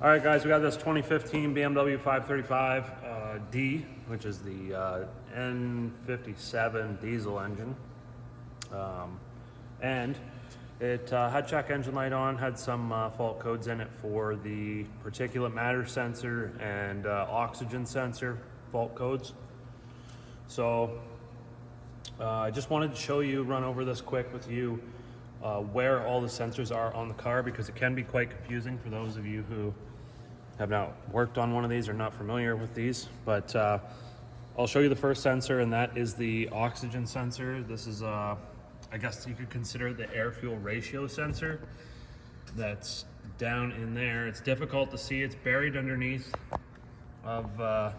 All right, guys, we got this 2015 BMW 535D, which is the N57 diesel engine. And it had check engine light on, had some fault codes in it for the particulate matter sensor and oxygen sensor fault codes. So I just wanted to show you, run over this quick with you, where all the sensors are on the car, because it can be quite confusing for those of you who have not worked on one of these or not familiar with these. But I'll show you the first sensor, and that is the oxygen sensor. This is I guess you could consider the air-fuel ratio sensor that's down in there. It's difficult to see. It's buried underneath of I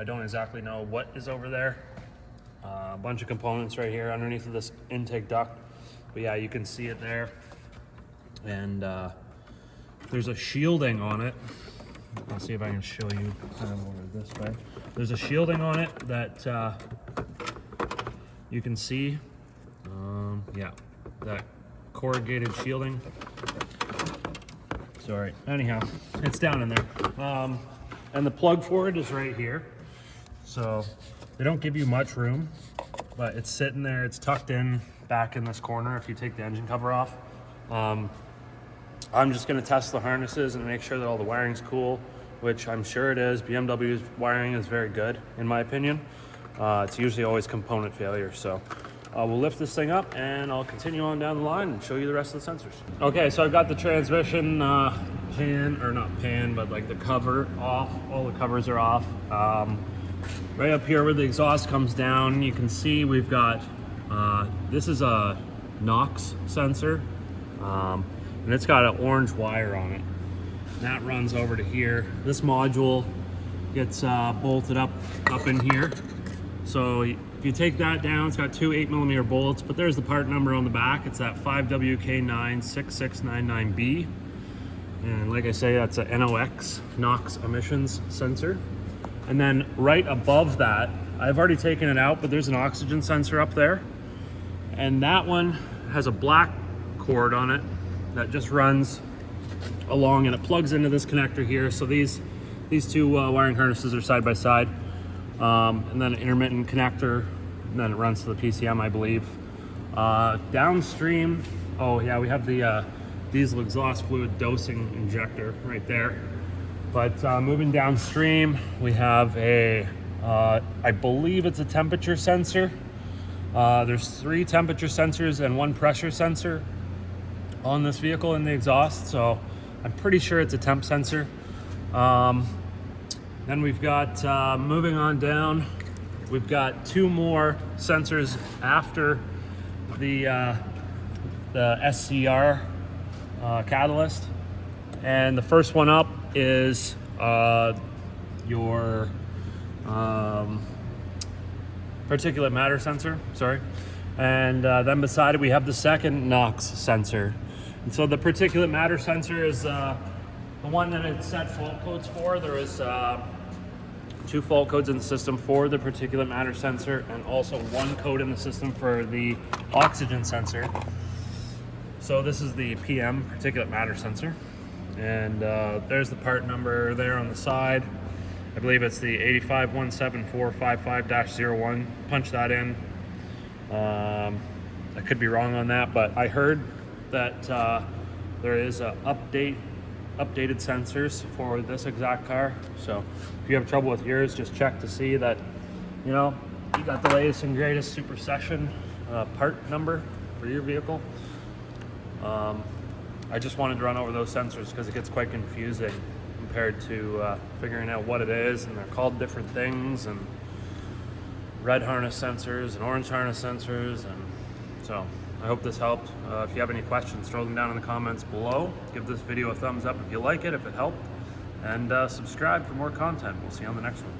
don't exactly know what is over there. A bunch of components right here underneath of this intake duct. But yeah, you can see it there. And there's a shielding on it. I'll see if I can show you kind of over this way. There's a shielding on it that you can see. Yeah, that corrugated shielding. Sorry. Anyhow, it's down in there. And the plug for it is right here. So they don't give you much room, but it's sitting there. It's tucked in back in this corner if you take the engine cover off. I'm just going to test the harnesses and make sure that all the wiring's cool, which I'm sure it is. BMW's wiring is very good, in my opinion. It's usually always component failure. So we'll lift this thing up and I'll continue on down the line and show you the rest of the sensors. Okay, so I've got the transmission pan, or not pan, but like the cover off. All the covers are off. Right up here where the exhaust comes down, you can see we've got, this is a NOx sensor. And it's got an orange wire on it. And that runs over to here. This module gets bolted up in here. So if you take that down, it's got two 8mm bullets, but there's the part number on the back. It's that 5WK96699B. And like I say, that's a NOx emissions sensor. And then right above that, I've already taken it out, but there's an oxygen sensor up there. And that one has a black cord on it that just runs along, and it plugs into this connector here. So these two wiring harnesses are side by side, and then an intermittent connector, and then it runs to the PCM, I believe. Downstream, oh yeah, we have the diesel exhaust fluid dosing injector right there. But moving downstream, we have a, I believe it's a temperature sensor. There's 3 temperature sensors and 1 pressure sensor on this vehicle in the exhaust, so I'm pretty sure it's a temp sensor. Then we've got, moving on down, we've got 2 more sensors after the SCR catalyst. And the first one up is your particulate matter sensor, sorry. And then beside it we have the second NOx sensor. And so the particulate matter sensor is the one that it set fault codes for. There is 2 fault codes in the system for the particulate matter sensor, and also 1 code in the system for the oxygen sensor. So this is the PM, particulate matter sensor. And there's the part number there on the side. I believe it's the 8517455-01. Punch that in. I could be wrong on that, but I heard that there is updated sensors for this exact car. So if you have trouble with yours, just check to see that, you know, you got the latest and greatest super session part number for your vehicle. I just wanted to run over those sensors because it gets quite confusing compared to figuring out what it is, and they're called different things, and red harness sensors and orange harness sensors. And so I hope this helped. If you have any questions, throw them down in the comments below. Give this video a thumbs up if you like it, if it helped, and subscribe for more content. We'll see you on the next one.